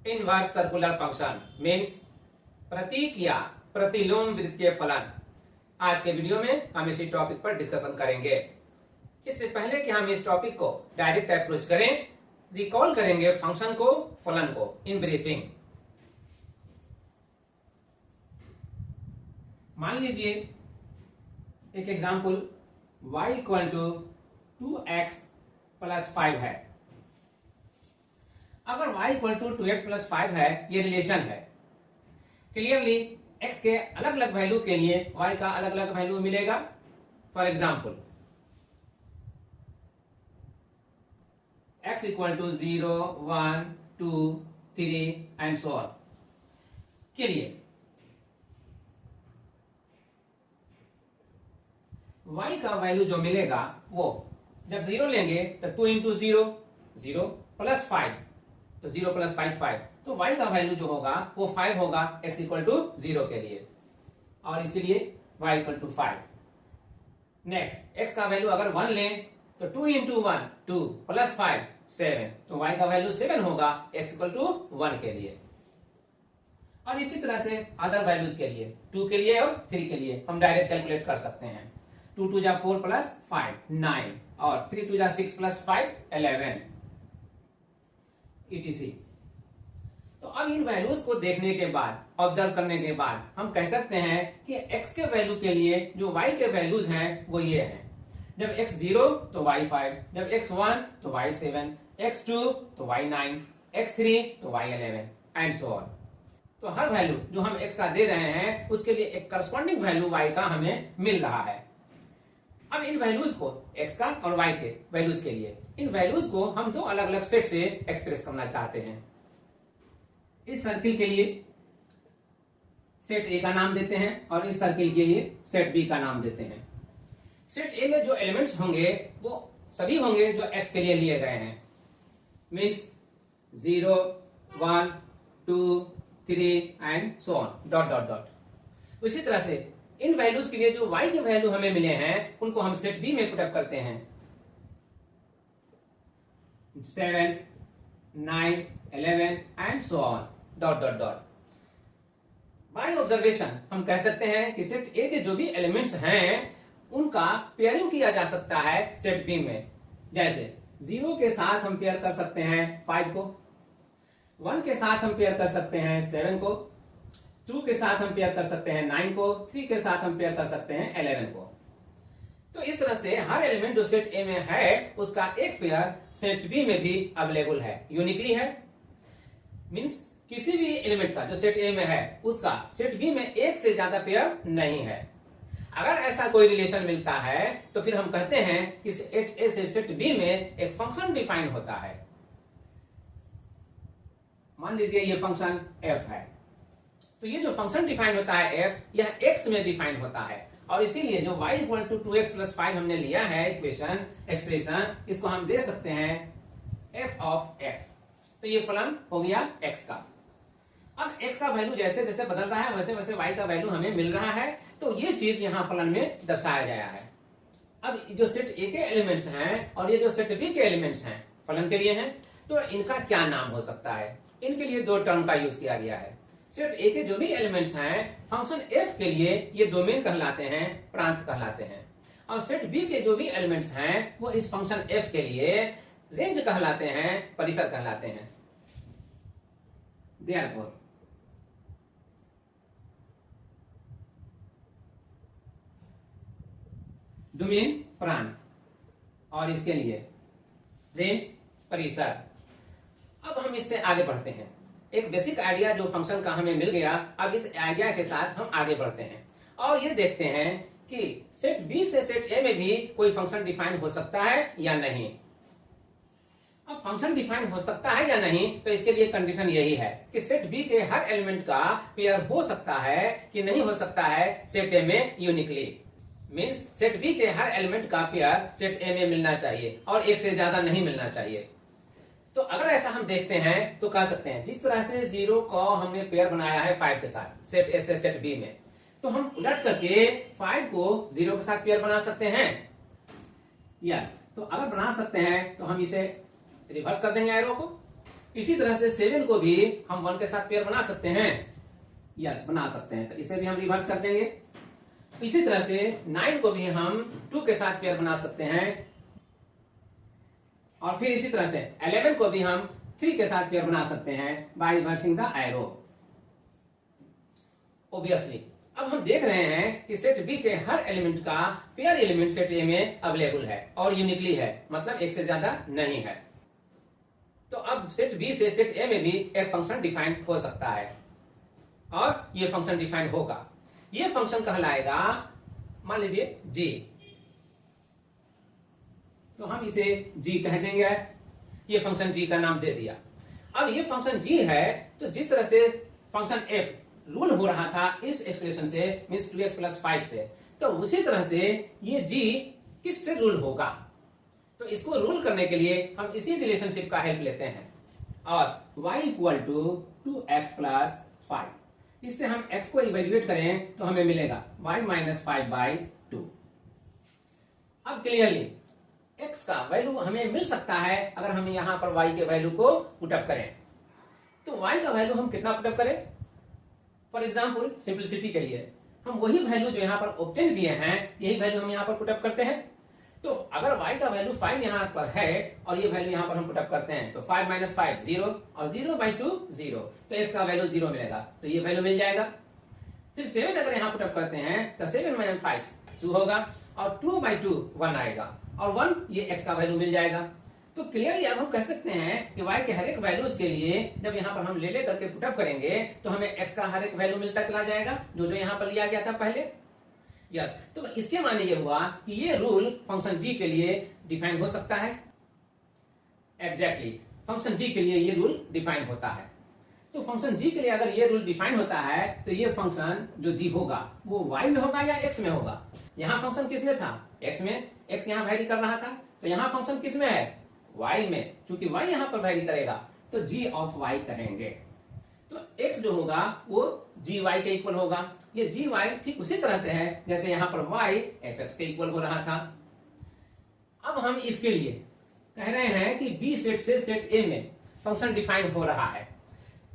Inverse circular function means प्रतीक या प्रतिलोम वृत्तीय फलन। आज के वीडियो में हम इसी टॉपिक पर डिस्कशन करेंगे। इससे पहले कि हम इस टॉपिक को डायरेक्ट अप्रोच करें, रिकॉल करेंगे फंक्शन को, फलन को इन ब्रीफिंग। मान लीजिए एक example y equal to 2x plus 5 है। अगर y equal to 2x plus 5 है, ये रिलेशन है। क्लियरली x के अलग अलग वैल्यू के लिए y का अलग अलग वैल्यू मिलेगा। For example x equal to 0, 1, 2, 3 and so on के लिए y का वैल्यू जो मिलेगा वो जब 0 लेंगे तो 2 इंटू 0 0 प्लस 5 तो 0 प्लस 5 5 तो y का वैल्यू जो होगा वो 5 होगा x इक्वल टू 0 के लिए, और इसीलिए y equal to 5। Next x का वैल्यू अगर 1 लें तो 2 इंटू 1 2 प्लस 5 7 तो y का वैल्यू 7 होगा x इक्वल टू 1 के लिए। और इसी तरह से अदर वैल्यूज के लिए 2 के लिए और 3 के लिए हम डायरेक्ट कैलकुलेट कर सकते हैं। 2 2 जा 4 प्लस 5 9 और 3 2 जा 6 प्लस 5 11 etc। तो अब इन वैल्यूज को देखने के बाद, ऑब्जर्व करने के बाद हम कह सकते हैं कि x के वैल्यू के लिए जो y के वैल्यूज हैं वो ये हैं। जब x 0 तो y 5, जब x 1 तो y 7, x 2 तो y 9, x 3 तो y 11 एंड सो ऑन। तो हर वैल्यू जो हम x का दे रहे हैं उसके लिए एक करस्पॉन्डिंग वैल्यू y का हमें मिल रहा है। अब इन वैल्यूज को x का और y के वैल्यूज के लिए इन वैल्यूज को हम दो अलग अलग सेट से एक्सप्रेस करना चाहते हैं। इस सर्किल के लिए सेट A का नाम देते हैं और इस सर्किल के लिए सेट B का नाम देते हैं। सेट A में जो एलिमेंट्स होंगे वो सभी होंगे जो x के लिए लिए गए हैं, means 0 1 2 3 and so on dot dot dot. उसी तरह से इन वैल्यूज के लिए जो y के वैल्यू हमें मिले हैं उनको हम सेट B में पुटअप करते हैं। 7 9 11 and so on dot dot dot. By observation हम कह सकते हैं कि सेट A के जो भी एलिमेंट्स हैं उनका पेयरिंग किया जा सकता है सेट B में। जैसे 0 के साथ हम पेयर कर सकते हैं 5 को, 1 के साथ हम पेयर कर सकते हैं 7 को, 2 के साथ हम पेयर कर सकते हैं 9 को, 3 के साथ हम पेयर कर सकते हैं 11 को। तो इस तरह से हर एलिमेंट जो सेट A में है उसका एक पेयर सेट B में भी अवेलेबल है, यूनिकली है। मींस किसी भी एलिमेंट का जो सेट A में है उसका सेट B में एक से ज्यादा पेयर नहीं है। अगर ऐसा कोई रिलेशन मिलता है तो फिर हम कहते हैं कि सेट A से सेट B में एक फंक्शन डिफाइन होता है। मान लीजिए ये फंक्शन f है, तो ये जो फंक्शन डिफाइन होता है f, यह x में डिफाइन होता है, और इसीलिए जो y equal to 2x plus 5 हमने लिया है इक्वेशन एक्सप्रेशन, इसको हम दे सकते हैं f ऑफ x। तो ये फलन हो गया x का। अब x का वैल्यू जैसे जैसे बदल रहा है वैसे वैसे y का वैल्यू हमें मिल रहा है, तो ये चीज यहाँ फलन में दर्शाया गया है। अब जो सेट A के एलिमेंट्स हैं और ये जो सेट B के एलिमेंट्स हैं फलन के लिए हैं, तो इनका क्या नाम हो सकता है? इनके लिए दो टर्म का यूज किया गया है। सेट A के जो भी एलिमेंट्स हैं फंक्शन f के लिए ये डोमेन कहलाते हैं, प्रांत कहलाते हैं, और सेट B के जो भी एलिमेंट्स हैं वो इस फंक्शन f के लिए रेंज कहलाते हैं, परिसर कहलाते हैं। Therefore डोमेन प्रांत और इसके लिए रेंज परिसर। अब हम इससे आगे बढ़ते हैं। एक बेसिक आइडिया जो फंक्शन का हमें मिल गया, अब इस आइडिया के साथ हम आगे बढ़ते हैं और ये देखते हैं कि सेट B से सेट A में भी कोई फंक्शन डिफाइन हो सकता है या नहीं। अब फंक्शन डिफाइन हो सकता है या नहीं, तो इसके लिए कंडीशन यही है कि सेट B के हर एलिमेंट का पेयर हो सकता है कि नहीं हो सकता है सेट A में यूनिकली। मीन्स सेट B के हर एलिमेंट का पेयर सेट A में मिलना चाहिए और एक से ज्यादा नहीं मिलना चाहिए। तो अगर ऐसा हम देखते हैं तो कह सकते हैं जिस तरह से 0 को हमने पेयर बनाया है 5 के साथ सेट A से सेट B में, तो हम उलट करके 5 को 0 के साथ पेयर बना सकते हैं। यस, तो अगर बना सकते हैं तो हम इसे रिवर्स कर देंगे एरो को, इसी तरह से 7 को भी हम 1 के साथ पेयर बना सकते हैं, यस बना सकते हैं, तो इसे भी हम रिवर्स कर देंगे। इसी तरह से 9 को भी हम 2 के साथ पेयर बना सकते हैं, और फिर इसी तरह से 11 को भी हम 3 के साथ पेयर बना सकते हैं by reversing the arrow. Obviously अब हम देख रहे हैं कि सेट बी के हर एलिमेंट का पेयर एलिमेंट सेट ए में अवेलेबल है और यूनिकली है, मतलब एक से ज्यादा नहीं है। तो अब सेट बी से सेट ए में भी एक फंक्शन डिफाइन हो सकता है, और ये फंक्शन डिफाइन होगा। ये फंक्शन कहलाएगा, मान लीजिए जी, तो हम इसे जी कह देंगे। ये फंक्शन जी का नाम दे दिया। अब ये फंक्शन जी है, तो जिस तरह से फंक्शन एफ रूल हो रहा था इस एक्सप्रेशन से, मीन्स 2x + 5 से, तो उसी तरह से ये जी किससे रूल होगा? तो इसको रूल करने के लिए हम इसी रिलेशनशिप का हेल्प लेते हैं, और y = 2x + 5। इससे हम x को इवेल्युएट करें तो हमें मिलेगा y - 5/2। अब क्लियरली x का वैल्यू हमें मिल सकता है अगर हम यहां पर y के वैल्यू को पुटअप करें। तो y का वैल्यू हम कितना पुटअप करें? फॉर एग्जाम्पल सिंपलिसिटी के लिए हम वही वैल्यू जो यहाँ पर ऑब्टेन दिए हैं, यही वैल्यू हम यहाँ पर पुटअप करते हैं। तो अगर y का वैल्यू 5 यहाँ पर है और ये वैल्यू यहाँ पर हम पुटअप करते हैं, तो 5 - 5 0 और 0/2 0, तो x का वैल्यू 0 मिलेगा, तो ये वैल्यू मिल जाएगा। फिर 7 अगर यहाँ पुटअप करते हैं तो 7 - 5 2 होगा, और 2/2 1 आएगा, और 1 ये x का वैल्यू मिल जाएगा। तो क्लियरली अब हम कह सकते हैं कि y के हर एक वैल्यूज के लिए जब यहाँ पर हम ले करके पुटअप करेंगे तो हमें x का हर एक वैल्यू मिलता चला जाएगा जो जो यहाँ पर लिया गया था पहले। यस, तो इसके माने ये हुआ कि ये रूल फंक्शन g के लिए डिफाइन हो सकता है। एग्जैक्टली फंक्शन g के लिए ये रूल डिफाइन होता है। तो फंक्शन g के लिए अगर ये रूल डिफाइन होता है तो ये फंक्शन जो g होगा वो y में होगा या x में होगा? यहाँ फंक्शन किस में था? x में, x यहाँ वैरी कर रहा था, तो यहाँ फंक्शन किस में है? y में, क्योंकि y यहाँ पर वैरी करेगा तो g ऑफ y कहेंगे। तो x जो होगा वो gy के इक्वल होगा। ये gy ठीक उसी तरह से है जैसे यहाँ पर y fx के इक्वल हो रहा था। अब हम इसके लिए कह रहे हैं कि b सेट से सेट a में फंक्शन डिफाइन हो रहा है।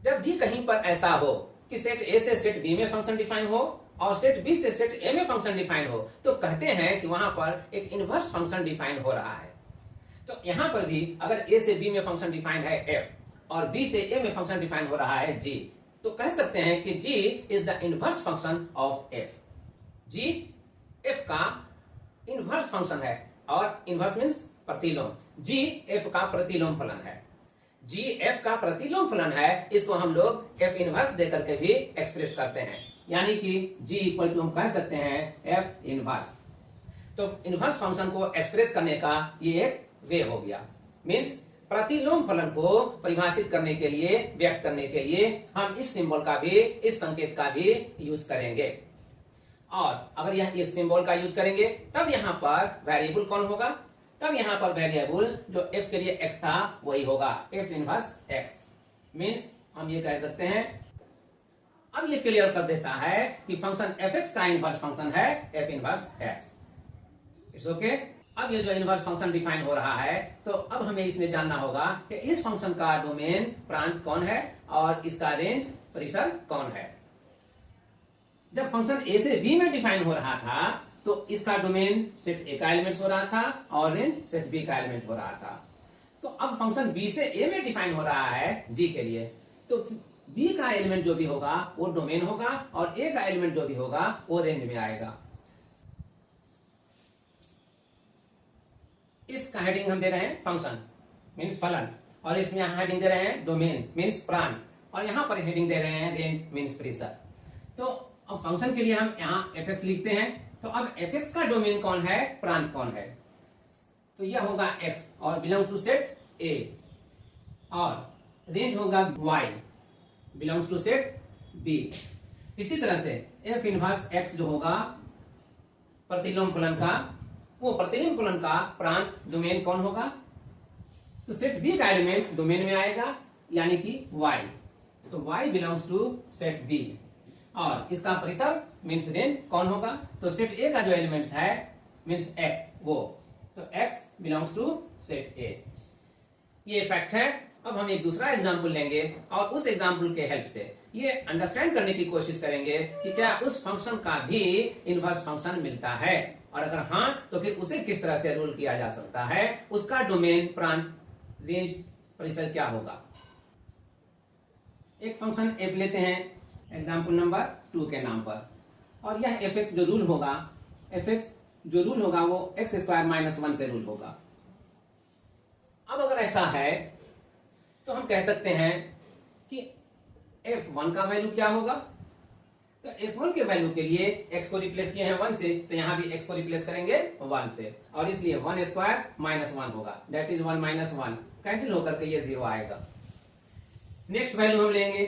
जब भी कहीं पर ऐसा हो कि सेट a से सेट b में फंक्शन डिफाइन हो और सेट b से सेट a में फंक्शन डिफाइन हो, तो कहते हैं कि वहां पर एक इनवर्स फंक्शन डिफाइन हो रहा है। तो यहां पर भी अगर a से b में फंक्शन डिफाइन है f और b से a में फंक्शन डिफाइन हो रहा है g, तो कह सकते हैं कि g is the inverse function of f। g f का इनवर्स फंक्शन है, और इनवर्स मींस प्रतिलोम। g f का प्रतिलोम फलन है। g f का प्रतिलोम फलन है, इसको हम लोग f इनवर्स देकर के भी एक्सप्रेस करते हैं, यानी कि g = हम कह सकते हैं f इनवर्स। तो इनवर्स फंक्शन को एक्सप्रेस करने का ये एक वे हो गया। मीन्स प्रतिलोम फलन को परिभाषित करने के लिए, व्यक्त करने के लिए हम इस सिंबल का भी, इस संकेत का भी यूज करेंगे। और अगर यह इस सिंबल का यूज करेंगे तब यहाँ पर वेरिएबल कौन होगा? तब यहाँ पर वेरिएबल जो f के लिए x था वही होगा, f इनवर्स x। मीन्स हम ये कह सकते हैं, अब ये क्लियर कर देता है कि फंक्शन fx का इनवर्स फंक्शन है f inverse x। It's okay. अब ये जो इनवर्स फंक्शन डिफाइन हो रहा है, तो अब हमें इसमें जानना होगा कि इस फंक्शन का डोमेन प्रांत कौन है और इसका रेंज परिसर कौन है। जब फंक्शन a से b में डिफाइन हो रहा था तो इसका डोमेन सेट a का एलिमेंट हो रहा था और रेंज सेट b का एलिमेंट हो रहा था। तो अब फंक्शन b से a में डिफाइन हो रहा है g के लिए, तो b का एलिमेंट जो भी होगा वो डोमेन होगा और a का एलिमेंट जो भी होगा वो रेंज में आएगा। इसका हेडिंग हम दे रहे हैं फंक्शन मींस फलन, और इसमें यहाँ हेडिंग दे रहे हैं डोमेन मींस प्रांत, और यहाँ पर हेडिंग दे रहे हैं रेंज मींस परिसर। तो अब फंक्शन के लिए हम यहाँ fx लिखते हैं। तो अब fx का डोमेन कौन है, प्रांत कौन है? तो यह होगा x और बिलोंग्स टू सेट a, और रेंज होगा y belongs to set b। इसी तरह से f इनवर्स x जो होगा प्रतिलोम फलन का, वो प्रतिलोम फलन का प्रांत डोमेन कौन होगा? तो सेट b का एलिमेंट डोमेन में आएगा, यानी कि y। तो y belongs to set b, और इसका परिसर मींस रेंज कौन होगा? तो सेट a का जो एलिमेंट्स है मींस x, वो तो x belongs to set a। ये फैक्ट है अब हम एक दूसरा एग्जाम्पल लेंगे और उस एग्जाम्पल के हेल्प से ये अंडरस्टैंड करने की कोशिश करेंगे कि क्या उस फंक्शन का भी इनवर्स फंक्शन मिलता है, और अगर हाँ तो फिर उसे किस तरह से रूल किया जा सकता है, उसका डोमेन, प्रांत, रेंज, परिसर क्या होगा। एक फंक्शन f लेते हैं एग्जाम्पल नंबर 2 के नाम पर, और यह fx जो रूल होगा वो x स्क्वायर माइनस 1 से रूल होगा। अब अगर ऐसा है तो हम कह सकते हैं कि f1 का वैल्यू क्या होगा। तो f1 के वैल्यू के लिए x को रिप्लेस किए हैं 1 से, तो यहां भी x को रिप्लेस करेंगे 1 से, और इसलिए 1 स्क्वायर माइनस 1 होगा, दैट इज 1 माइनस 1, कैंसिल होकर के ये 0 आएगा। नेक्स्ट वैल्यू हम लेंगे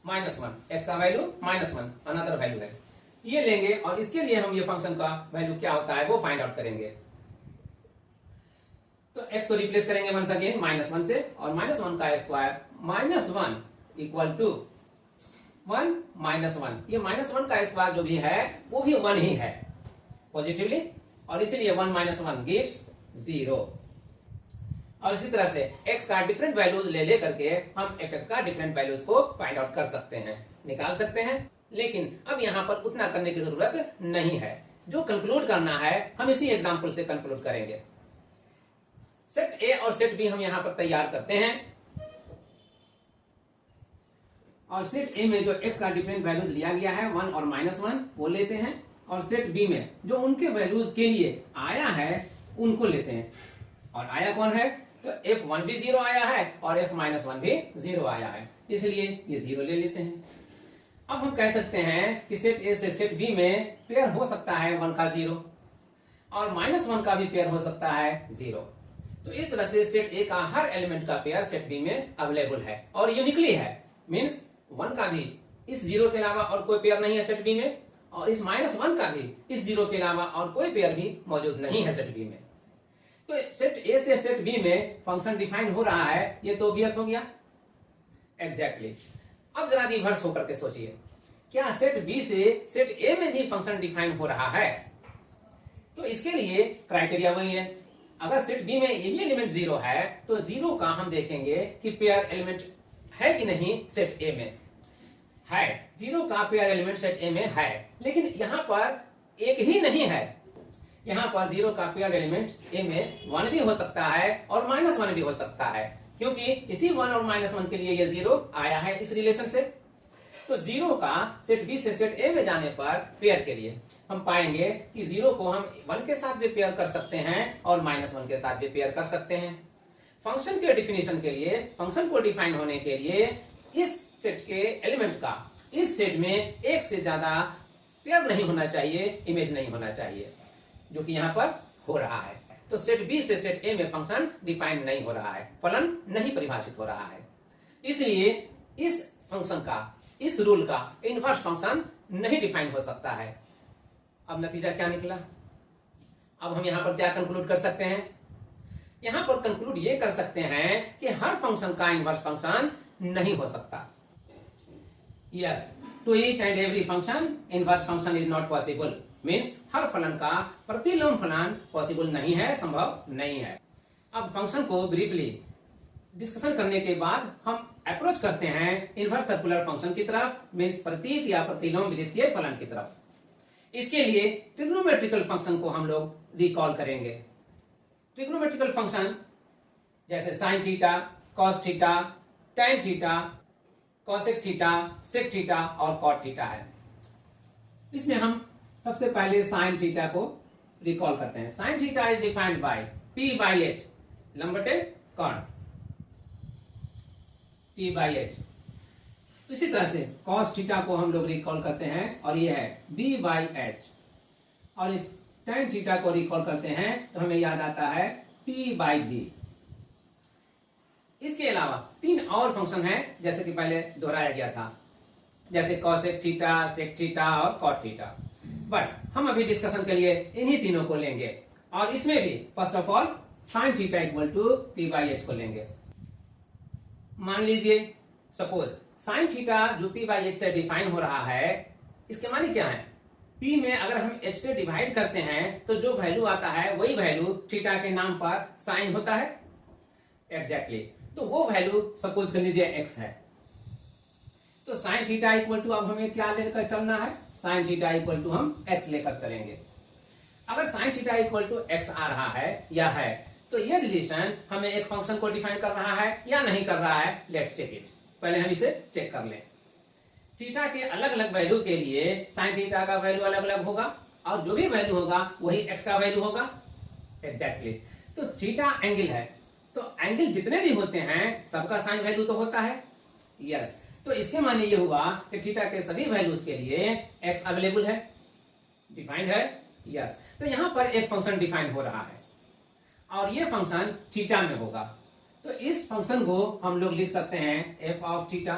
-1, x का वैल्यू -1 अनदर वैल्यू है, ये लेंगे और इसके लिए हम ये फंक्शन का वैल्यू क्या होता है वो फाइंड आउट करेंगे। तो x को रिप्लेस करेंगे वंस अगेन -1 से, और -1 का स्क्वायर -1 इक्वल टू 1 -1, ये -1 का स्क्वायर जो भी है वो भी 1 ही है पॉजिटिवली, और इसीलिए 1 - 1 गिव्स 0। और इसी तरह से x का डिफरेंट वैल्यूज ले करके हम fx का डिफरेंट वैल्यूज को फाइंड आउट कर सकते हैं, निकाल सकते हैं। लेकिन अब यहाँ पर उतना करने की जरूरत नहीं है, जो कंक्लूड करना है हम इसी एग्जाम्पल से कंक्लूड करेंगे। सेट ए और सेट बी हम यहाँ पर तैयार करते हैं, और सेट ए में जो x का डिफरेंट वैल्यूज लिया गया है 1 और -1 वो लेते हैं, और सेट बी में जो उनके वैल्यूज के लिए आया है उनको लेते हैं। और आया कौन है, तो f1 भी 0 आया है और f-1 भी 0 आया है, इसलिए ये 0 ले लेते हैं। अब हम कह सकते हैं कि सेट ए से सेट बी में पेयर हो सकता है 1 का 0, और -1 का भी पेयर हो सकता है 0। तो इस तरह से सेट ए का हर एलिमेंट का पेयर सेट बी में अवेलेबल है और यूनिकली है, मीन्स 1 का भी इस 0 के अलावा और कोई पेयर नहीं है सेट बी में, और इस -1 का भी इस 0 के अलावा और कोई पेयर भी मौजूद नहीं है सेट बी में। तो सेट ए से सेट बी में फंक्शन डिफाइन हो रहा है, ये तो ऑब्वियस हो गया एग्जैक्टली। अब जरा रिवर्स होकर के सोचिए, क्या सेट बी से सेट ए में भी फंक्शन डिफाइन हो रहा है। तो इसके लिए क्राइटेरिया वही है, अगर सेट बी में यही एलिमेंट 0 है तो 0 का हम देखेंगे कि पेयर एलिमेंट है कि नहीं सेट ए में है। 0 का पेयर एलिमेंट सेट ए में है, लेकिन यहां पर एक ही नहीं है, यहां पर 0 का पेयर एलिमेंट ए में 1 भी हो सकता है और -1 भी हो सकता है, क्योंकि इसी 1 और -1 के लिए ये 0 आया है इस रिलेशन से। तो 0 का सेट बी से सेट ए में जाने पर पेयर के लिए हम पाएंगे कि 0 को हम 1 के साथ भी पेयर कर सकते हैं और -1 के साथ भी पेयर कर सकते हैं। फंक्शन के डिफिनेशन के लिए, फंक्शन को डिफाइन होने के लिए इस सेट के एलिमेंट का इस सेट में एक से ज्यादा पेयर नहीं होना चाहिए, इमेज नहीं होना चाहिए, जो कि यहां पर हो रहा है। तो सेट बी से सेट ए में फंक्शन डिफाइन नहीं हो रहा है, फलन नहीं परिभाषित हो रहा है, इसलिए इस फंक्शन का, इस रूल का इनवर्स फंक्शन नहीं डिफाइन हो सकता है। अब नतीजा क्या निकला, अब हम यहां पर क्या कंक्लूड कर सकते हैं, यहां पर कंक्लूड ये कर सकते हैं कि हर फंक्शन का इनवर्स फंक्शन नहीं हो सकता। Yes, to each and every function inverse function is not possible, means हर फलन का प्रतिलोम फलन पॉसिबल नहीं है, संभव नहीं है। अब फंक्शन को ब्रीफली डिस्कशन करने के बाद हम अप्रोच करते हैं इनवर्स सर्कुलर फंक्शन की तरफ, मीन्स प्रतीक या प्रतिलोम विद्युतीय फलन की तरफ। इसके लिए ट्रिग्नोमेट्रिकल फंक्शन को हम लोग रिकॉल करेंगे। ट्रिग्नोमेट्रिकल फंक्शन जैसे sine theta, cos theta, tan theta, cosec theta, sec theta और कॉट थीटा है। इसमें हम सबसे पहले साइन थीटा को रिकॉल करते हैं। Sine theta is defined by p/h, लंबटे कर्ण p/h। इसी तरह से cos थीटा को हम लोग रिकॉल करते हैं और ये है b/h, और इस tan थीटा को रिकॉल करते हैं तो हमें याद आता है p/b। इसके अलावा 3 और फंक्शन हैं जैसे कि पहले दोहराया गया था, जैसे cosec थीटा, sec थीटा और cot थीटा, बट हम अभी डिस्कशन के लिए इन्हीं तीनों को लेंगे, और इसमें भी first of all sin theta equal to p/h को लेंगे। मान लीजिए सपोज sin थीटा जो p/h से डिफाइन हो रहा है, इसके माने क्या है, p में अगर हम h से डिवाइड करते हैं तो जो वैल्यू आता है वही वैल्यू थीटा के नाम पर साइन होता है एग्जैक्टली। तो वो वैल्यू सपोज कर लीजिए x है, तो साइन थीटा इक्वल टू अब हमें क्या लेकर चलना है, साइन थीटा इक्वल टू हम x लेकर चलेंगे। अगर sine theta equal to x आ रहा है या है, तो ये रिलेशन हमें एक फंक्शन को डिफाइन कर रहा है या नहीं कर रहा है, लेट्स चेक इट। पहले हम इसे चेक कर लें। थीटा के अलग अलग वैल्यू के लिए साइन थीटा का वैल्यू अलग अलग होगा और जो भी वैल्यू होगा वही x का वैल्यू होगा। एग्जैक्टली तो थीटा एंगल है, तो एंगल जितने भी होते हैं सबका साइन वैल्यू तो होता है। यस, तो इसके माने ये हुआ कि थीटा के सभी वैल्यूज के लिए x अवेलेबल है, डिफाइंड है। यस, तो यहां पर एक फंक्शन डिफाइन हो रहा है और ये फंक्शन थीटा में होगा, तो इस फंक्शन को हम लोग लिख सकते हैं एफ ऑफ थीटा।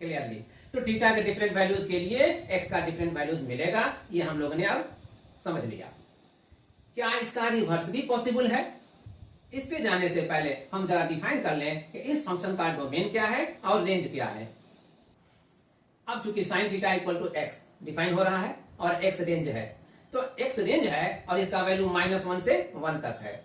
क्लियरली, तो थीटा के डिफरेंट वैल्यूज के लिए x का डिफरेंट वैल्यूज मिलेगा, ये हम लोगों ने अब समझ लिया। क्या इसका रिवर्स भी पॉसिबल है? इस पे जाने से पहले हम जरा डिफाइन कर लें कि इस फंक्शन का डोमेन क्या है और रेंज क्या है। अब चूंकि sine theta equal to x define हो रहा है और x रेंज है, तो x रेंज है और इसका वैल्यू -1 से 1 तक है,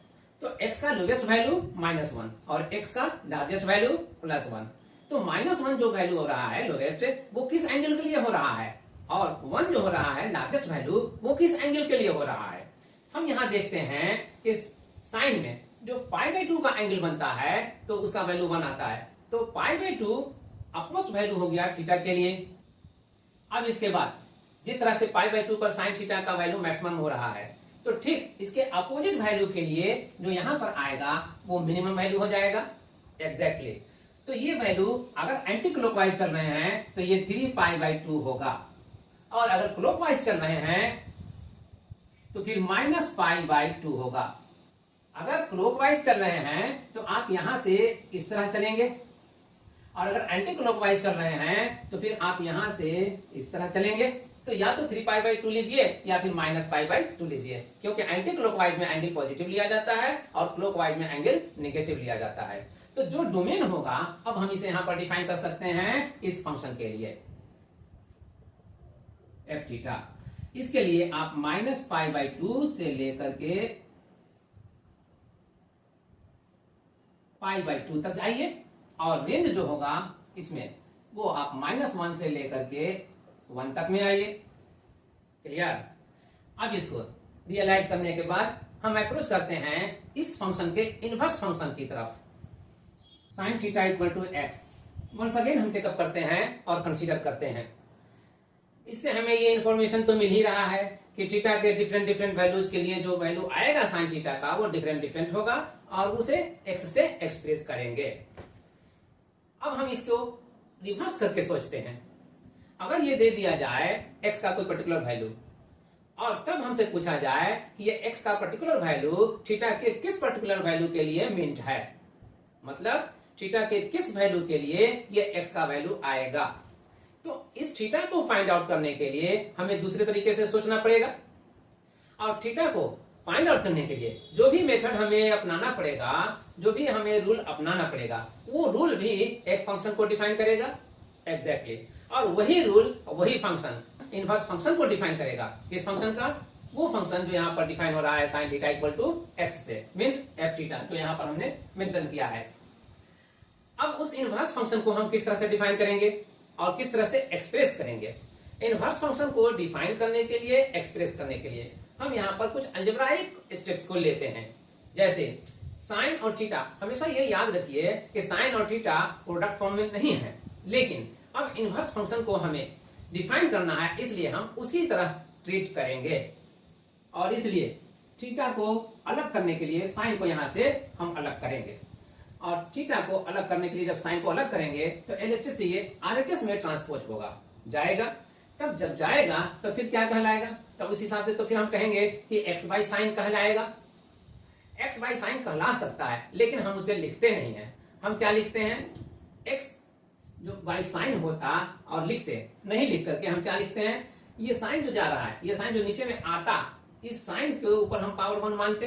तो x का लोवेस्ट वैल्यू -1 और x का लार्जेस्ट वैल्यू +1। तो -1 जो वैल्यू हो रहा है लोवेस्ट, वो किस एंगल के लिए हो रहा है, और 1 जो हो रहा है लार्जेस्ट वैल्यू, वो किस एंगल के लिए हो रहा है। हम यहां देखते हैं कि साइन में जो π/2 का एंगल बनता है तो उसका वैल्यू 1 आता है, तो π/2 अपमोस्ट वैल्यू हो गया थीटा के लिए। अब इसके बाद जिस तरह से π/2 पर साइन थीटा का वैल्यू मैक्सिमम हो रहा है, तो ठीक इसके अपोजिट वैल्यू के लिए जो यहां पर आएगा वो मिनिमम वैल्यू हो जाएगा। एग्जैक्टली, तो ये वैल्यू अगर एंटी क्लॉकवाइज चल रहे हैं तो ये 3π/2 होगा, और अगर क्लॉकवाइज चल रहे हैं तो फिर -π/2 होगा। अगर क्लॉकवाइज चल रहे हैं तो आप यहां से इस तरह चलेंगे, और अगर एंटी क्लॉकवाइज चल रहे हैं तो फिर आप यहां से इस तरह चलेंगे। तो या तो 3π/2 लीजिए या फिर -π/2 लीजिए, क्योंकि एंटी क्लॉकवाइज में एंगल पॉजिटिव लिया जाता है और क्लॉकवाइज में एंगल नेगेटिव लिया जाता है। तो जो डोमेन होगा अब हम इसे यहां पर डिफाइन कर सकते हैं इस फंक्शन के लिए एफ थीटा। इसके लिए आप -π/2 से लेकर के π/2 तक जाइए, और रेंज जो होगा इसमें वो आप -1 से लेकर के 1 तक में आइए। क्लियर? अब इसको रियलाइज करने के बाद हम अप्रोच करते हैं इस फंक्शन के इनवर्स फंक्शन की तरफ। Sine theta equal to x once again हम टेकअप करते हैं और कंसीडर करते हैं। इससे हमें ये इंफॉर्मेशन तो मिल ही रहा है कि थीटा के डिफरेंट डिफरेंट वैल्यूज के लिए जो वैल्यू आएगा साइन थीटा का वो डिफरेंट डिफरेंट होगा, और उसे x से एक्सप्रेस करेंगे। अब हम इसको रिवर्स करके सोचते हैं। अगर ये दे दिया जाए x का कोई पर्टिकुलर वैल्यू, और तब हमसे पूछा जाए कि ये x का पर्टिकुलर वैल्यू थीटा के किस पर्टिकुलर वैल्यू के लिए मीन्ड है, मतलब थीटा के किस वैल्यू के लिए ये x का वैल्यू आएगा, तो इस थीटा को फाइंड आउट करने के लिए हमें दूसरे तरीके से सोचना पड़ेगा। और थीटा को फाइंड आउट करने के लिए जो भी मेथड हमें अपनाना पड़ेगा, जो भी हमें रूल अपनाना पड़ेगा, वो रूल भी एक फंक्शन को डिफाइन करेगा। एग्जैक्टली, और वही रूल वही फंक्शन इनवर्स फंक्शन को डिफाइन करेगा। किस फंक्शन का? वो फंक्शन जो यहाँ पर डिफाइन हो रहा है sine theta equal to x से, मीन्स एफ थीटा, जो यहाँ पर हमने मेंशन किया है। अब उस इनवर्स फंक्शन को हम किस तरह से डिफाइन करेंगे और किस तरह से एक्सप्रेस करेंगे? इनवर्स फंक्शन को डिफाइन करने के लिए, एक्सप्रेस करने के लिए हम यहाँ पर कुछ अलजेब्राइक स्टेप्स को लेते हैं। जैसे साइन और थीटा, हमेशा ये याद रखिए कि साइन और थीटा प्रोडक्ट फॉर्म में नहीं है, लेकिन अब इनवर्स फंक्शन को हमें डिफाइन करना है, इसलिए हम उसी तरह ट्रीट करेंगे। और इसलिए थीटा को अलग करने के लिए साइन को यहां से हम अलग करेंगे, और थीटा को अलग करने के लिए जब साइन को अलग करेंगे तो एलएचएस से ये आरएचएस में ट्रांसपोज होगा, जाएगा। तब जब जाएगा तो फिर क्या कहलाएगा? तब उस हिसाब से तो फिर हम कहेंगे कि एक्स बाई साइन कहलाएगा। एक्स बाई साइन कहला सकता है, लेकिन हम उसे लिखते नहीं है। हम क्या लिखते हैं? एक्स जो बाई साइन होता और लिखते नहीं, लिख करके हम क्या लिखते हैं? ये साइन जो जा रहा है, ये साइन जो नीचे में आता, इस साइन के ऊपर हम पावर 1 मानते,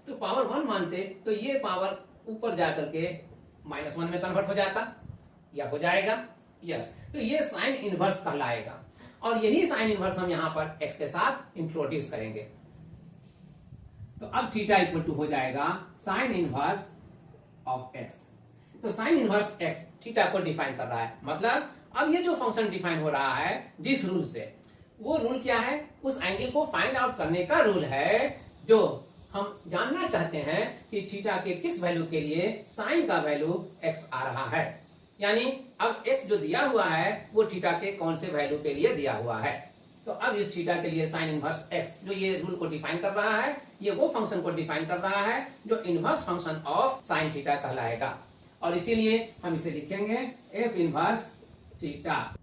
तो पावर 1 मानते तो ये पावर ऊपर जाकर के -1 में कन्वर्ट हो जाता या हो जाएगा। यस, तो ये साइन इनवर्स कहलाएगा, और यही साइन इनवर्स हम यहां पर x के साथ इंट्रोड्यूस करेंगे। तो अब थीटा इक्वल टू हो जाएगा साइन इनवर्स ऑफ x। तो साइन इनवर्स एक्स थीटा को डिफाइन कर रहा है। मतलब अब ये जो फंक्शन डिफाइन हो रहा है जिस रूल से, वो रूल क्या है? उस एंगल को फाइंड आउट करने का रूल है, जो हम जानना चाहते हैं कि थीटा के किस वैल्यू के लिए साइन का वैल्यू एक्स आ रहा है। यानी अब एक्स जो दिया हुआ है वो थीटा के कौन से वैल्यू के लिए दिया हुआ है। तो अब इस थीटा के लिए साइन इनवर्स एक्स जो ये रूल को डिफाइन कर रहा है, ये वो फंक्शन को डिफाइन कर रहा है जो inverse function of sine theta कहलाएगा। और इसीलिए हम इसे लिखेंगे एफ इनवर्स थीटा।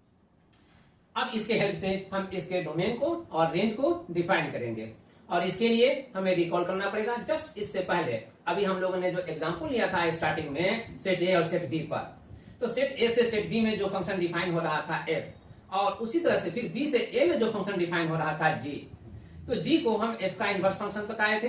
अब इसके हेल्प से हम इसके डोमेन को और रेंज को डिफाइन करेंगे। और इसके लिए हमें रिकॉल करना पड़ेगा जस्ट इससे पहले अभी हम लोगों ने जो एग्जांपल लिया था स्टार्टिंग में सेट ए और सेट बी पर। तो सेट ए से सेट बी में जो फंक्शन डिफाइन हो रहा था एफ, और उसी तरह से फिर बी से ए में जो फंक्शन डिफाइन हो रहा था जी। तो जी को हम एफ का इनवर्स फंक्शन बताए थे।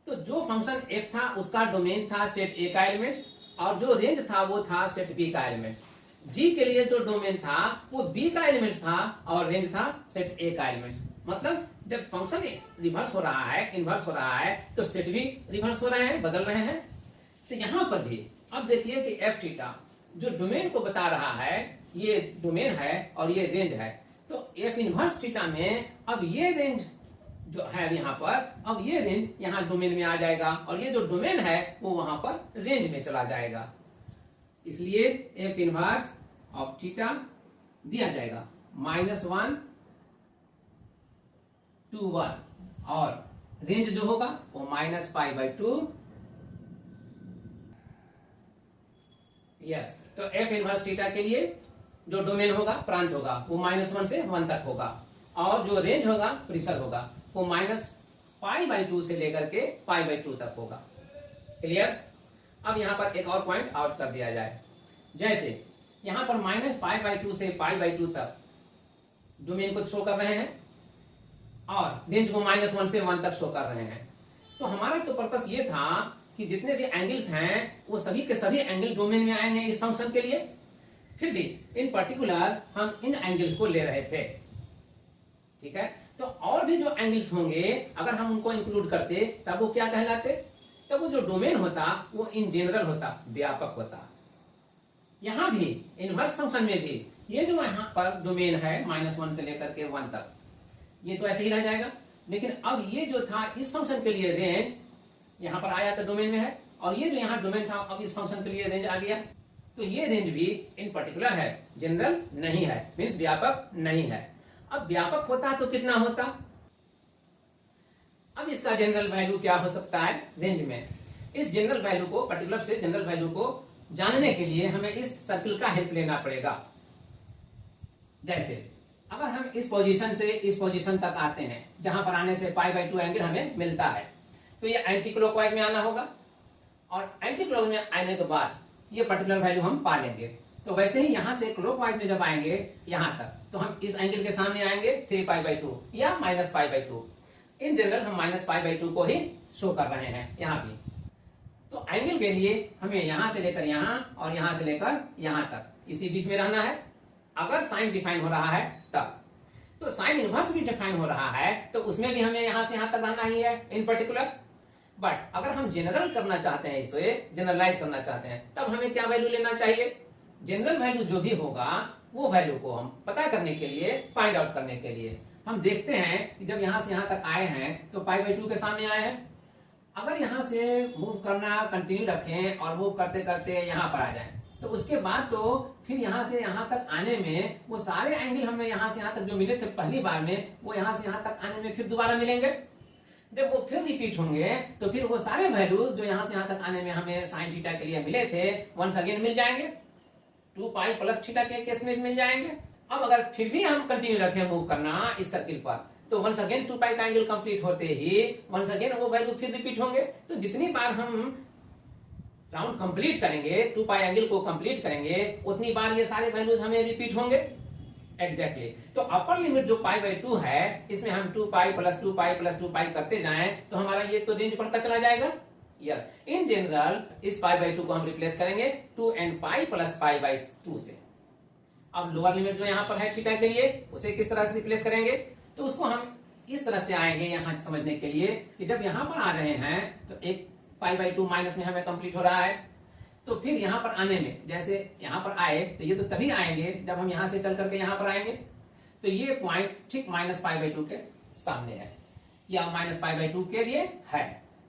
तो जो फंक्शन एफ था उसका डोमेन था सेट ए का एलिमेंट्स, और जो रेंज था वो था सेट बी का एलिमेंट्स। जी के लिए जो डोमेन था वो बी का एलिमेंट्स था और रेंज था सेट ए का एलिमेंट्स। मतलब जब फंक्शन रिवर्स हो रहा है, इनवर्स हो रहा है, तो सेट भी रिवर्स हो रहे हैं, बदल रहे हैं। तो यहां पर भी अब देखिए कि एफ थीटा जो डोमेन को बता रहा है, ये डोमेन है और ये रेंज है। तो एफ इनवर्स थीटा में अब ये रेंज जो है यहाँ पर, अब ये रेंज यहाँ डोमेन में आ जाएगा और ये जो डोमेन है वो वहां पर रेंज में चला जाएगा। इसलिए एफ इनवर्स ऑफ थीटा दिया जाएगा -1 to 1, और रेंज जो होगा वो -π/2। यस, तो एफ इनवर्स थीटा के लिए जो डोमेन होगा, प्रांत होगा, वो -1 से 1 तक होगा, और जो रेंज होगा, परिसर होगा, वो -π/2 से लेकर के π/2 तक होगा। क्लियर? अब यहां पर एक और पॉइंट आउट कर दिया जाए। जैसे यहां पर -π/2 से π/2 तक डोमेन को शो कर रहे हैं और रेंज को -1 से 1 तक शो कर रहे हैं। तो हमारा तो पर्पस ये था कि जितने भी एंगल्स हैं वो सभी के सभी एंगल डोमेन में आएंगे इस फंक्शन के लिए। फिर भी इन पर्टिकुलर हम इन एंगल्स को ले रहे थे। ठीक है, तो और भी जो एंगल्स होंगे अगर हम उनको इंक्लूड करते तब वो क्या कहलाते? तब वो जो डोमेन होता वो इन जनरल होता, व्यापक होता। यहां भी इनवर्स फंक्शन में भी ये जो यहां पर डोमेन है -1 से लेकर के 1 तक, ये तो ऐसे ही रह जाएगा। लेकिन अब ये जो था इस फंक्शन के लिए रेंज यहां पर आया था, डोमेन में है, और ये जो यहां डोमेन था अब इस फंक्शन के लिए रेंज आ गया। तो ये रेंज भी इन पर्टिकुलर है, जनरल नहीं है, मीन्स व्यापक नहीं है। अब व्यापक होता तो कितना होता? अब इसका जनरल वैल्यू क्या हो सकता है रेंज में? इस जनरल वैल्यू को, पर्टिकुलर से जनरल वैल्यू को जानने के लिए हमें इस सर्किल का हेल्प लेना पड़ेगा। जैसे अगर हम इस पोजीशन से इस पोजीशन तक आते हैं, जहां पर आने से π/2 एंगल हमें मिलता है, तो ये एंटी क्लॉकवाइज में आना होगा, और एंटी क्लॉकवाइज में आने के बाद ये पर्टिकुलर वैल्यू हम पा लेंगे। तो वैसे ही यहां से क्लॉकवाइज में जब आएंगे यहां तक, तो हम इस एंगल के सामने आएंगे 3π/2 या -π/2। इन जनरल हम -π/2 को ही शो कर रहे हैं यहां भी। तो एंगल के लिए हमें यहां से लेकर यहां और यहां से लेकर यहां तक इसी बीच में रहना है, अगर साइन डिफाइन हो रहा है तब। तो साइन इनवर्स भी डिफाइन हो रहा है तो उसमें भी हमें यहां से यहां तक रहना ही है इन पर्टिकुलर। बट अगर हम जनरल करना चाहते हैं, इसे जनरलाइज करना चाहते हैं, तब हमें क्या वैल्यू लेना चाहिए? जनरल वैल्यू जो भी होगा वो वैल्यू को हम पता करने के लिए, फाइंड आउट करने के लिए हम देखते हैं कि जब यहां से यहां तक आए हैं तो π/2 के सामने आए हैं। अगर यहां से मूव करना कंटिन्यू रखें और मूव करते करते यहां पर आ जाएं, तो उसके बाद तो फिर यहां से यहां तक आने में वो सारे एंगल हमें यहां से यहां तक जो मिले थे पहली बार में, वो यहां से यहां तक आने में फिर दोबारा मिलेंगे। जब वो फिर रिपीट होंगे तो फिर वो सारे वैल्यूज जो यहां से यहां तक आने में हमें साइन थीटा के लिए मिले थे वंस अगेन मिल जाएंगे, 2π + थीटा के केस में मिल जाएंगे। अब अगर फिर भी हम कंटिन्यू रखें मूव करना इस सर्किल पर, तो वंस अगेन 2π का एंगल कंप्लीट होते ही वंस अगेन वो वैल्यू फिर रिपीट होंगे। तो जितनी बार हम राउंड कंप्लीट करेंगे, 2π एंगल को कंप्लीट करेंगे, उतनी बार ये सारे वैल्यूज हमें रिपीट होंगे एग्जैक्टली। तो अपर लिमिट जो π/2 है, इसमें हम 2π + 2π + 2π करते जाएं तो हमारा ये तो रेंज बढ़ता चला जाएगा। यस, इन जनरल इस π/2 को हम रिप्लेस करेंगे 2nπ + π/2 से। अब लोअर लिमिट जो यहाँ पर है थीटा के लिए, उसे किस तरह से रिप्लेस करेंगे? तो उसको हम इस तरह से आएंगे यहाँ समझने के लिए कि जब यहाँ पर आ रहे हैं तो एक π/2 माइनस में हमें कंप्लीट हो रहा है, तो फिर यहाँ पर आने में, जैसे यहाँ पर आए तो ये तो तभी आएंगे जब हम यहाँ से चल करके यहाँ पर आएंगे। तो ये पॉइंट ठीक -π/2 के सामने है या -π/2 के लिए है।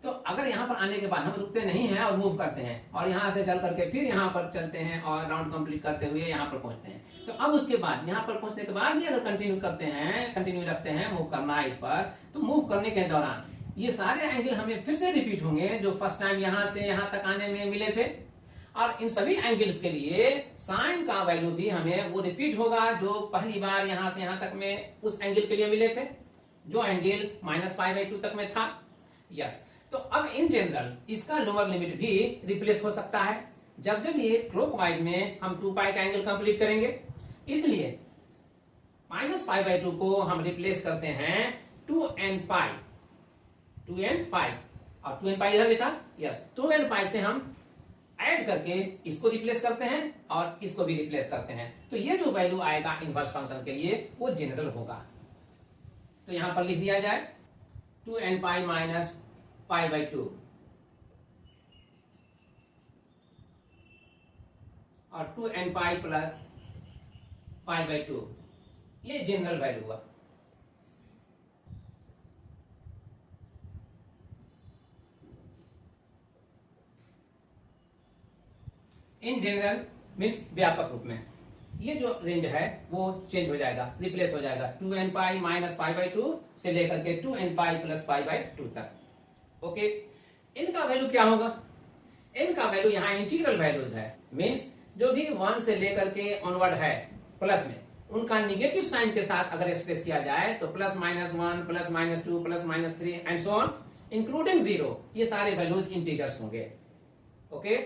तो अगर यहाँ पर आने के बाद हम रुकते नहीं हैं और मूव करते हैं और यहाँ से चल करके फिर यहाँ पर चलते हैं और राउंड कंप्लीट करते हुए यहाँ पर पहुंचते हैं, तो अब उसके बाद यहाँ पर पहुंचने के बाद भी अगर कंटिन्यू करते हैं, कंटिन्यू रखते हैं, मूव करना है इस पर, तो मूव करने के दौरान ये सारे एंगल हमें फिर से रिपीट होंगे जो फर्स्ट टाइम यहाँ से यहाँ तक आने में मिले थे। और इन सभी एंगल्स के लिए साइन का वैल्यू भी हमें वो रिपीट होगा जो पहली बार यहाँ से यहाँ तक में उस एंगल के लिए मिले थे, जो एंगल -π/2 तक में था। यस, तो अब इन जनरल इसका लोअर लिमिट भी रिप्लेस हो सकता है जब जब ये क्लॉकवाइज में हम 2π का एंगल कंप्लीट करेंगे। इसलिए -π/2 को हम रिप्लेस करते हैं 2nπ और 2nπ इधर भी था। यस, 2nπ से हम ऐड करके इसको रिप्लेस करते हैं और इसको भी रिप्लेस करते हैं। तो ये जो वैल्यू आएगा इनवर्स फंक्शन के लिए वो जनरल होगा। तो यहां पर लिख दिया जाए 2nπ - π/2 और 2nπ + π/2, ये जनरल वैल्यू हुआ। इन जनरल मीन्स व्यापक रूप में ये जो रेंज है वो चेंज हो जाएगा, रिप्लेस हो जाएगा 2nπ - π/2 से लेकर के 2nπ + π/2 तक। ओके, इनका वैल्यू क्या होगा? इनका वैल्यू यहाँ इंटीग्रल वैल्यूज है, मीन्स जो भी 1 से लेकर के ऑनवर्ड है प्लस में, उनका निगेटिव साइन के साथ अगर एक्सप्रेस किया जाए तो +-1 +-2 +-3 एंड सो ऑन इंक्लूडिंग 0, ये सारे वैल्यूज इंटीजर्स होंगे। ओके,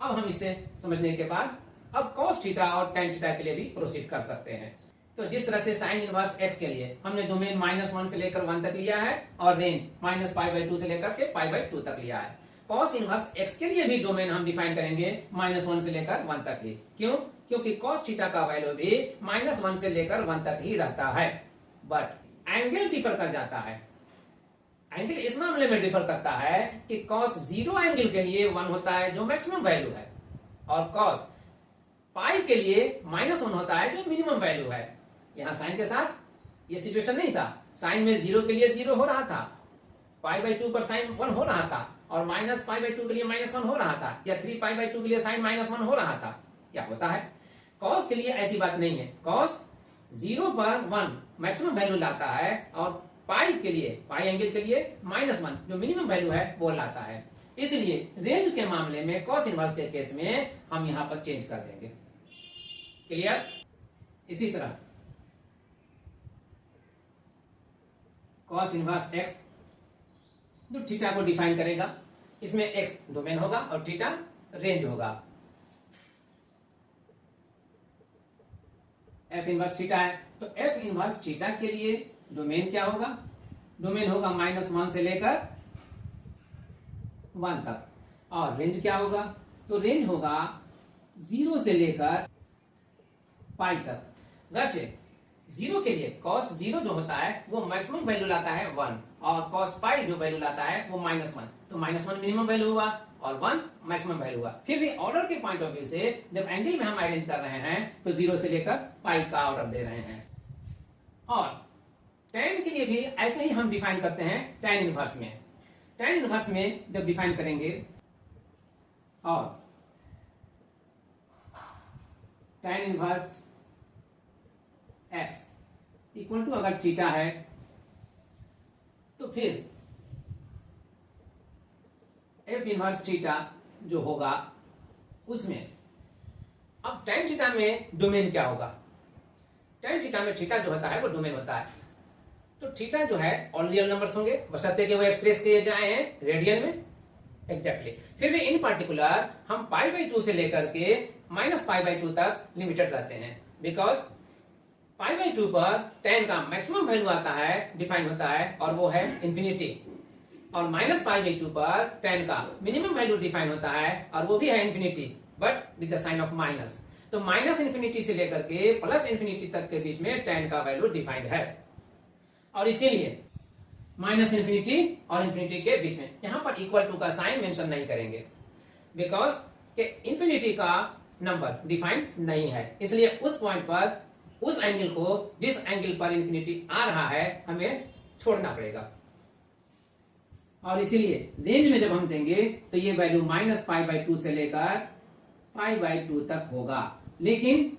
अब हम इसे समझने के बाद अब cos थीटा और tan थीटा के लिए भी प्रोसीड कर सकते हैं। तो जिस तरह से साइन इनवर्स x के लिए हमने डोमेन -1 से लेकर 1 तक लिया है और रेंज -π/2 से लेकर के π/2 तक लिया है, cos इनवर्स x के लिए भी डोमेन हम डिफाइन करेंगे -1 से लेकर 1 तक ही। क्यों? क्योंकि cos थीटा का वैल्यू भी -1 से लेकर 1 तक ही रहता है, बट एंगल डिफर कर जाता है। एंगल इस मामले में डिफर करता है कि cos 0 एंगल के लिए 1 होता है जो मैक्सिमम वैल्यू है, और cos पाई के लिए -1 होता है जो मिनिमम वैल्यू है। यहां साइन के साथ ये सिचुएशन नहीं था, साइन में 0 के लिए 0 हो रहा था, π/2 पर साइन 1 हो रहा था, और -π/2 के लिए -1 हो रहा था, या 3π/2 के लिए साइन -1 हो रहा था। क्या होता है cos के लिए ऐसी बात नहीं है, cos 0 पर 1 मैक्सिमम वैल्यू लाता है और पाई के लिए, पाई एंगल के लिए -1 जो मिनिमम वैल्यू है वो लाता है। इसलिए रेंज के मामले में cos इनवर्स के केस में हम यहां पर चेंज कर देंगे। क्लियर? इसी तरह cos इनवर्स x जो थीटा को डिफाइन करेगा, इसमें x डोमेन होगा और थीटा रेंज होगा। f इनवर्स थीटा है, तो f इनवर्स थीटा के लिए डोमेन क्या होगा? डोमेन होगा -1 से लेकर 1 तक, और रेंज क्या होगा? तो रेंज होगा 0 से लेकर पाई तक। वैसे 0 के लिए cos 0 जो होता है वो मैक्सिमम वैल्यू लाता है 1, और cos पाई जो वैल्यू लाता है वो -1, तो -1 मिनिमम वैल्यू हुआ और 1 मैक्सिमम वैल्यू हुआ। फिर भी ऑर्डर के पॉइंट ऑफ व्यू से जब एंगल में हम अरेंज कर रहे हैं तो 0 से लेकर पाई का ऑर्डर दे रहे हैं। और tan के लिए भी ऐसे ही हम डिफाइन करते हैं tan इनवर्स में। tan इनवर्स में जब डिफाइन करेंगे, और tan inverse x equal to अगर थीटा है तो फिर f इनवर्स थीटा जो होगा उसमें, अब tan थीटा में डोमेन क्या होगा? tan थीटा में थीटा जो होता है वो डोमेन होता है, तो थीटा जो है ऑल रियल नंबर्स होंगे बशर्ते कि वो एक्सप्रेस किए जाए हैं रेडियन में। एग्जैक्टली फिर भी इन पार्टिकुलर हम π/2 से लेकर के -π/2 तक लिमिटेड रहते हैं, बिकॉज π/2 पर tan का मैक्सिमम वैल्यू आता है, डिफाइन होता है, और वो है इंफिनिटी, और -π/2 पर tan का मिनिमम वैल्यू डिफाइन होता है और वो भी है infinity, but with the sign of minus. तो -∞ से लेकर के +∞ तक के बीच में tan का वैल्यू डिफाइंड है, और इसीलिए -∞ और इंफिनिटी के बीच में यहां पर इक्वल टू का साइन मेंशन नहीं करेंगे, बिकॉज कि इन्फिनिटी का नंबर डिफाइंड नहीं है, इसलिए उस पॉइंट पर उस एंगल को जिस एंगल पर इन्फिनिटी आ रहा है हमें छोड़ना पड़ेगा। और इसीलिए रेंज में जब हम देंगे तो ये वैल्यू -π/2 से लेकर π/2 तक होगा। लेकिन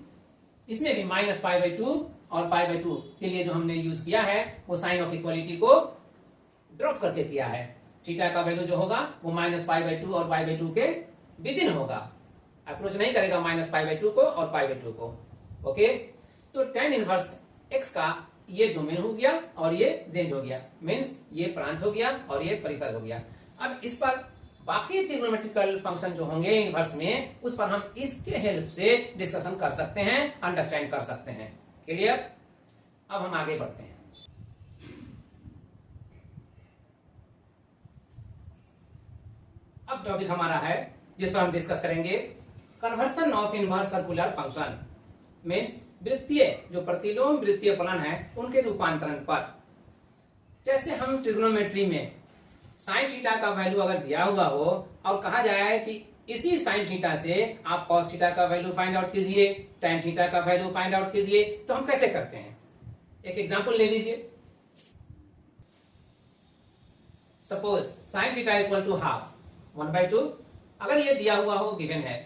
इसमें भी -π/2 और π/2 के लिए जो हमने यूज किया है वो साइन ऑफ इक्वालिटी को ड्रॉप करके किया है। थीटा का वैल्यू जो होगा वो -π/2 और π/2 के विदिन होगा, अप्रोच नहीं करेगा -π/2 को और π/2 को। ओके, तो tan इनवर्स x का ये डोमेन हो गया और ये रेंज हो गया, मीन्स ये प्रांत हो गया और ये परिसर हो गया। अब इस पर बाकी ट्रिग्नोमेट्रिकल फंक्शन जो होंगे इनवर्स में, उस पर हम इसके हेल्प से डिस्कशन कर सकते हैं, अंडरस्टैंड कर सकते हैं। क्लियर? अब हम आगे बढ़ते हैं। अब टॉपिक हमारा है जिस पर हम डिस्कस करेंगे conversion of inverse circular function, means वृत्तीय जो प्रतिलोम वृत्तीय फलन है उनके रूपांतरण पर। जैसे हम ट्रिग्नोमेट्री में साइन थीटा का वैल्यू अगर दिया हुआ हो और कहा जाए है कि इसी साइन थीटा से आप कॉस थीटा का वैल्यू फाइंड आउट कीजिए, टैन थीटा का वैल्यू फाइंड आउट कीजिए, तो हम कैसे करते हैं? एक एग्जांपल ले लीजिए। Suppose sine theta equal to half 1/2 अगर ये दिया हुआ हो, गिवन है,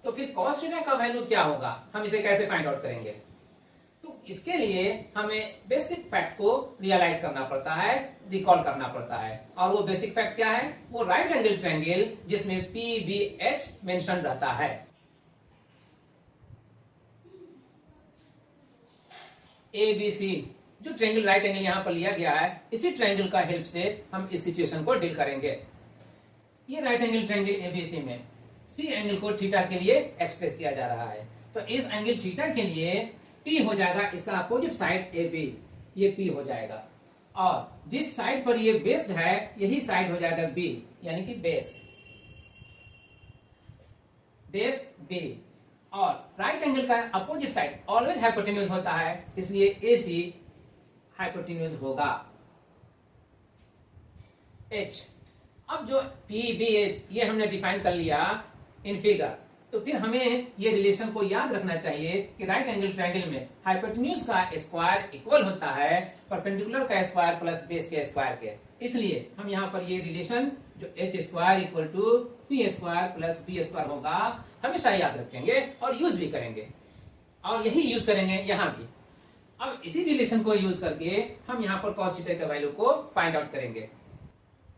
तो फिर कॉस थीटा का वैल्यू क्या होगा, हम इसे कैसे फाइंड आउट करेंगे? तो इसके लिए हमें बेसिक फैक्ट को रियलाइज करना पड़ता है, रिकॉल करना पड़ता है। और वो बेसिक फैक्ट क्या है? वो राइट एंगल ट्रायंगल जिसमें PBH मेंशन रहता है। ABC जो ट्रायंगल राइट एंगल यहां पर लिया गया है, इसी ट्रायंगल का हेल्प से हम इस सिचुएशन को डील करेंगे। ये राइट एंगल ट्रायंगल ABC में सी एंगल को थीटा के लिए एक्सप्रेस किया जा रहा है, तो इस एंगल थीटा के लिए P हो जाएगा, इसका अपोजिट साइड AB, ये P हो जाएगा। और जिस साइड पर ये बेस्ड है यही साइड हो जाएगा B, यानी कि बेस B। और राइट एंगल का अपोजिट साइड ऑलवेज हाइपोटेन्यूज होता है, इसलिए AC हाइपोटेन्यूज होगा। H, अब जो PBH ये हमने डिफाइन कर लिया इन फिगर, तो फिर हमें ये रिलेशन को याद रखना चाहिए कि राइट एंगल ट्रायंगल में हाइपोटेन्यूज का स्क्वायर इक्वल होता है परपेंडिकुलर का स्क्वायर प्लस बेस के स्क्वायर के। इसलिए हम यहाँ पर ये रिलेशन जो h square equal to p square plus b square होगा हमेशा याद रखेंगे और यूज भी करेंगे, और यही यूज करेंगे यहाँ भी। अब इसी रिलेशन को यूज करके हम यहाँ पर cos थीटा के वैल्यू को फाइंड आउट करेंगे।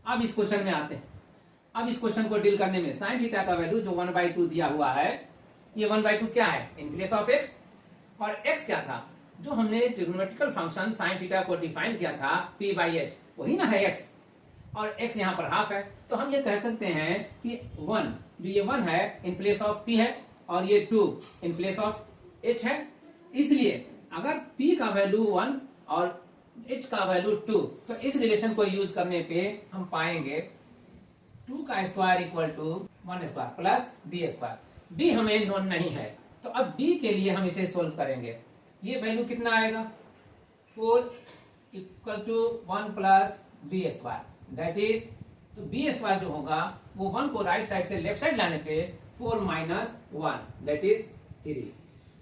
अब इस क्वेश्चन में आते हैं। अब इस क्वेश्चन को डील करने में साइन थीटा का वैल्यू जो 1/2 दिया हुआ है, ये 1/2 क्या है? इन प्लेस ऑफ x, और x क्या था? जो हमने ट्रिग्नोमेट्रिकल फंक्शन साइन थीटा को डिफाइन किया था P/H, वही ना है x, और x यहाँ पर हाफ है, तो हम ये कह सकते हैं कि 1 जो ये 1 है इन प्लेस ऑफ P है, और ये 2 इन प्लेस ऑफ h है। इसलिए अगर P का वैल्यू 1 और h का वैल्यू 2, तो इस रिलेशन को यूज करने पे हम पाएंगे 2 का square equal to 1 square plus b square. b हमें नोन नहीं है, तो अब b के लिए हम इसे सोल्व करेंगे। ये वैल्यू कितना आएगा? 4 equal to 1 plus b square, that is, तो b स्क्वायर जो होगा वो 1 को राइट साइड से लेफ्ट साइड लाने पे 4 माइनस 1 दैट इज 3।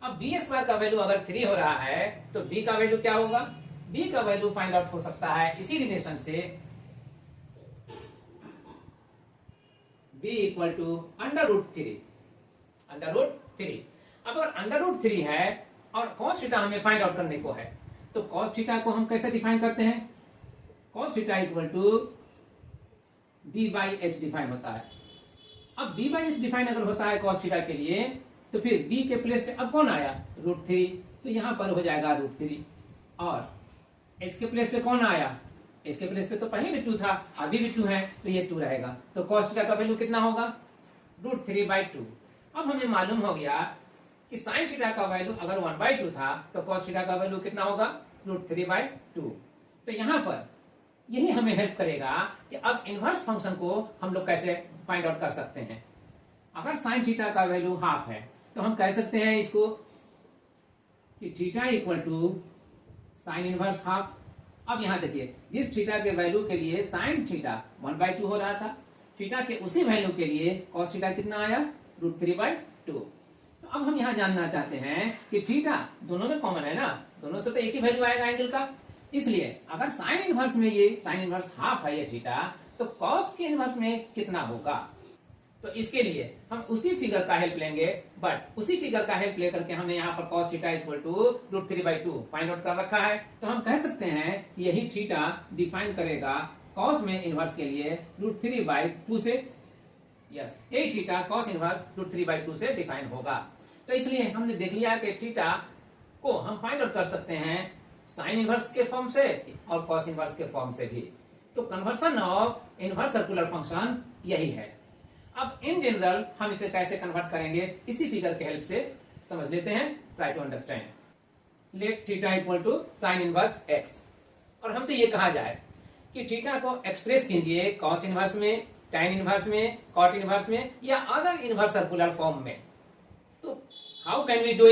अब b स्क्वायर का वैल्यू अगर 3 हो रहा है तो b का वैल्यू क्या होगा? b का वैल्यू फाइंड आउट हो सकता है इसी रिलेशन से b इक्वल टू √3। अब अगर √3 है और cos थीटा हमें फाइंड आउट करने को है, तो cos थीटा को हम कैसे डिफाइन करते हैं? cos theta equal to b/h define होता है। अब b/h डिफाइन अगर होता है cos थीटा के लिए, तो फिर b के प्लेस पे अब कौन आया? √3, तो यहां पर हो जाएगा √3, और h के प्लेस पे कौन आया? h के प्लेस पे तो पहले भी 2 था, अभी भी 2 है, तो ये 2 रहेगा, तो cos थीटा का वैल्यू कितना होगा? √3/2। अब हमें मालूम हो गया कि sin थीटा का वैल्यू अगर 1/2 था तो cos थीटा का वैल्यू कितना होगा? √3/2। तो यहाँ पर यही हमें हेल्प करेगा कि अब इनवर्स फंक्शन को हम लोग कैसे फाइंड आउट कर सकते हैं। अगर sin थीटा का वैल्यू हाफ है तो हम कह सकते हैं इसको कि theta equal to sine inverse half. अब यहां देखिए, जिस थीटा के वैल्यू के लिए साइन थीटा 1/2 हो रहा था, थीटा के उसी वैल्यू के लिए cos थीटा कितना आया? √3/2। तो अब हम यहाँ जानना चाहते हैं कि थीटा दोनों में कॉमन है ना, दोनों से तो एक ही वैल्यू आएगा एंगल का। इसलिए अगर साइन इनवर्स में ये साइन इनवर्स हाफ है ये थीटा, तो कॉस के इनवर्स में कितना होगा। तो इसके लिए हम उसी फिगर का हेल्प लेंगे, बट उसी फिगर का हेल्प लेकर के हमने यहाँ पर cos theta equal to √3/2 find out कर रखा है। तो हम कह सकते हैं यही थीटा डिफाइन करेगा cos में इनवर्स के लिए √3/2 से। यस, यही थीटा cos इनवर्स √3/2 से डिफाइन होगा। तो इसलिए हमने देख लिया कि थीटा को हम फाइंड आउट कर सकते हैं साइन इनवर्स के फॉर्म से और cos इनवर्स के फॉर्म से भी। तो conversion of inverse circular function यही है। अब इन जनरल हम इसे कैसे कन्वर्ट करेंगे इसी फिगर के हेल्प से समझ लेते हैं। Try to understand. Let theta equal to sine inverse x, और हमसे ये कहा जाए कि थीटा को एक्सप्रेस कीजिए cos इनवर्स में, tan इनवर्स में, cot इनवर्स में या अदर इनवर्स सर्कुलर फॉर्म में। तो how can we do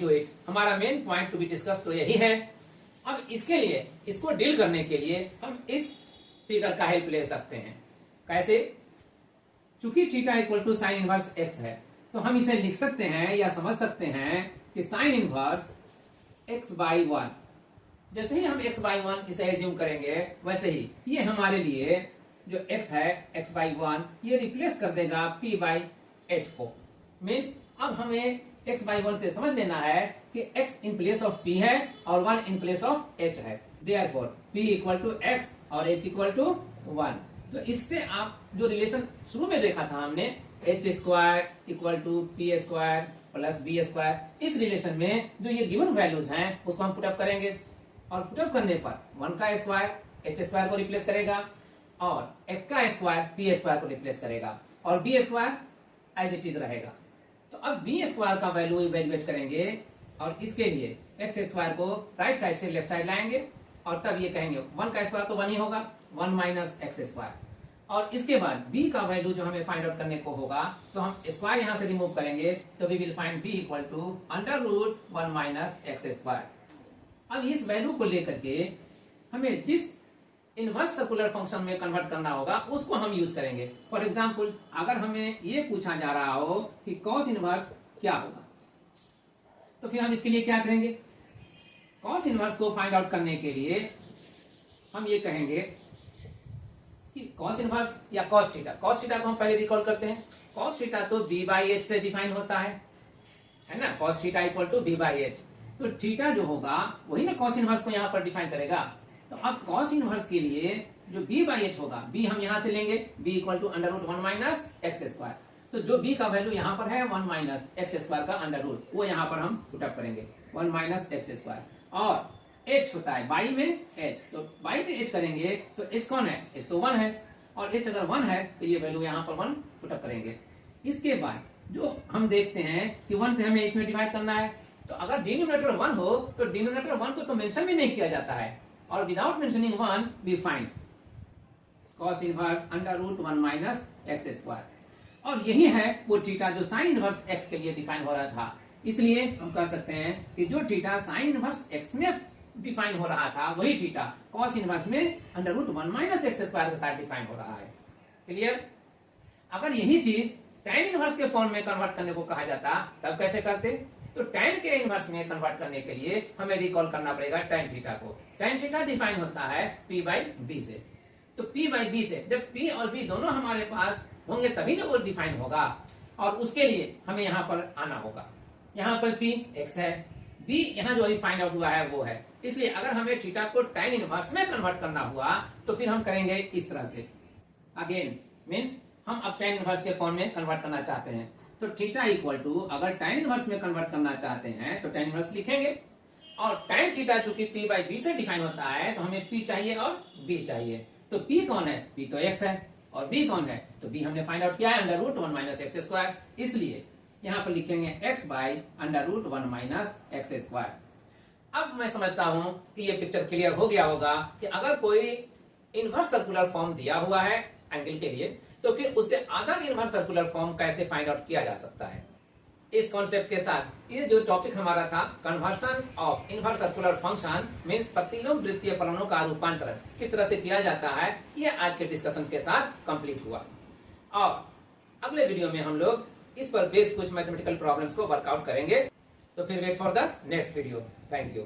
it? हमारा main point to be discuss तो यही है। अब इसके लिए, इसको डील करने के लिए हम इस फिगर का हेल्प ले सकते हैं। कैसे? चूंकि theta equal to sine inverse x है, तो हम इसे लिख सकते हैं या समझ सकते हैं कि साइन इनवर्स x/1। जैसे ही हम x/1 इसे एज्यूम करेंगे, वैसे ही ये हमारे लिए जो x है x/1 ये रिप्लेस कर देगा p/h को। मीन्स अब हमें x/1 से समझ लेना है कि x in place of p है और 1 इन प्लेस ऑफ h है। Therefore p equal to x और h इक्वल टू 1। तो इससे आप जो रिलेशन शुरू में देखा था हमने h square equal to p square plus b square, इस रिलेशन में जो ये गिवन वैल्यूज हैं उसको हम पुटअप करेंगे, और पुटअप करने पर 1 का स्क्वायर h स्क्वायर को रिप्लेस करेगा और x का स्क्वायर p स्क्वायर को रिप्लेस करेगा और b square as it is रहेगा। तो अब b स्क्वायर का वैल्यू इवेल्युएट करेंगे और इसके लिए x स्क्वायर को राइट साइड से लेफ्ट साइड लाएंगे और तब ये कहेंगे 1 का स्क्वायर तो 1 ही होगा, 1 माइनस x स्क्वायर। और इसके बाद b का वैल्यू जो हमें फाइंड आउट करने को होगा, तो हम स्क्वायर यहां से रिमूव करेंगे, तो we will find b equal to √1 minus x square. अब इस वैल्यू को लेकर के हमें जिस इनवर्स सर्कुलर फंक्शन में कन्वर्ट करना होगा उसको हम यूज करेंगे। फॉर एग्जाम्पल, अगर हमें ये पूछा जा रहा हो कि cos इनवर्स क्या होगा, तो फिर हम इसके लिए क्या करेंगे? cos इनवर्स को फाइंड आउट करने के लिए हम ये कहेंगे कि cos इनवर्स या cos थीटा को हम पहले रिकॉल करते हैं। cos थीटा तो b/h से डिफाइन होता है ना, cos theta equal to b/h। तो थीटा जो होगा वही ना cos इनवर्स को यहाँ पर डिफाइन करेगा। तो अब cos इनवर्स के लिए जो b/h होगा, b हम यहां से लेंगे, b equal to √1 minus x square. तो जो b का वैल्यू यहाँ पर है 1 माइनस x स्क्वायर का अंडर रूट, वो यहाँ पर हम पुटअप करेंगे 1 माइनस x स्क्वायर। और h होता है y में h, तो y में h करेंगे तो h कौन है? h तो 1 है, और h अगर 1 है तो ये वैल्यू यहाँ पर 1 पुटअप करेंगे। इसके बाद जो हम देखते हैं कि 1 से हमें इसमें डिवाइड करना है, तो अगर डिनोमिनेटर 1 हो तो डिनोमिनेटर 1 को तो मेंशन भी नहीं किया जाता है, और without mentioning 1 we find cos inverse √1 minus x square. और यही है वो थीटा जो साइन इनवर्स x के लिए डिफाइन हो रहा था। इसलिए हम कह सकते हैं कि जो थीटा साइन इनवर्स x में डिफाइन हो रहा था, वही थीटा cos इनवर्स में √1 माइनस x स्क्वायर के साथ डिफाइन हो रहा है। क्लियर? अगर यही चीज tan इनवर्स के फॉर्म में कन्वर्ट करने को कहा जाता, तब कैसे करते? तो tan के इनवर्स में कन्वर्ट करने के लिए हमें रिकॉल करना पड़ेगा tan थीटा को। tan थीटा डिफाइन होता है p/b से। तो p/b से जब p और b दोनों हमारे पास होंगे तभी ना वो डिफाइन होगा, और उसके लिए हमें यहाँ पर आना होगा। यहाँ पर p x है, b यहाँ जो अभी फाइंड आउट हुआ है वो है। इसलिए अगर हमें थीटा को tan इनवर्स में कन्वर्ट करना हुआ तो फिर हम करेंगे इस तरह से। अगेन मीन्स हम अब tan इनवर्स के फॉर्म में कन्वर्ट करना चाहते हैं, तो थीटा इक्वल टू अगर tan इनवर्स में कन्वर्ट करना चाहते हैं तो tan इनवर्स लिखेंगे, और tan थीटा चूंकि p/b से डिफाइन होता है तो हमें p चाहिए और b चाहिए। तो p कौन है? p तो x है, और b कौन है? तो b हमने फाइंड आउट किया है √1 माइनस x स्क्वायर। इसलिए यहाँ पर लिखेंगे x/√1 माइनस x स्क्वायर। अब मैं समझता हूं कि ये पिक्चर क्लियर हो गया होगा कि अगर कोई इनवर्स सर्कुलर फॉर्म दिया हुआ है एंगल के लिए, तो फिर उससे अदर इनवर्स सर्कुलर फॉर्म कैसे फाइंड आउट किया जा सकता है। इस कॉन्सेप्ट के साथ ये जो टॉपिक हमारा था conversion of inverse circular function means प्रतिलोम वृत्तीय फलनों का रूपांतरण किस तरह से किया जाता है, ये आज के डिस्कशन के साथ कंप्लीट हुआ। और अगले वीडियो में हम लोग इस पर बेस्ड कुछ मैथमेटिकल प्रॉब्लम्स को वर्कआउट करेंगे। तो फिर wait for the next video. Thank you.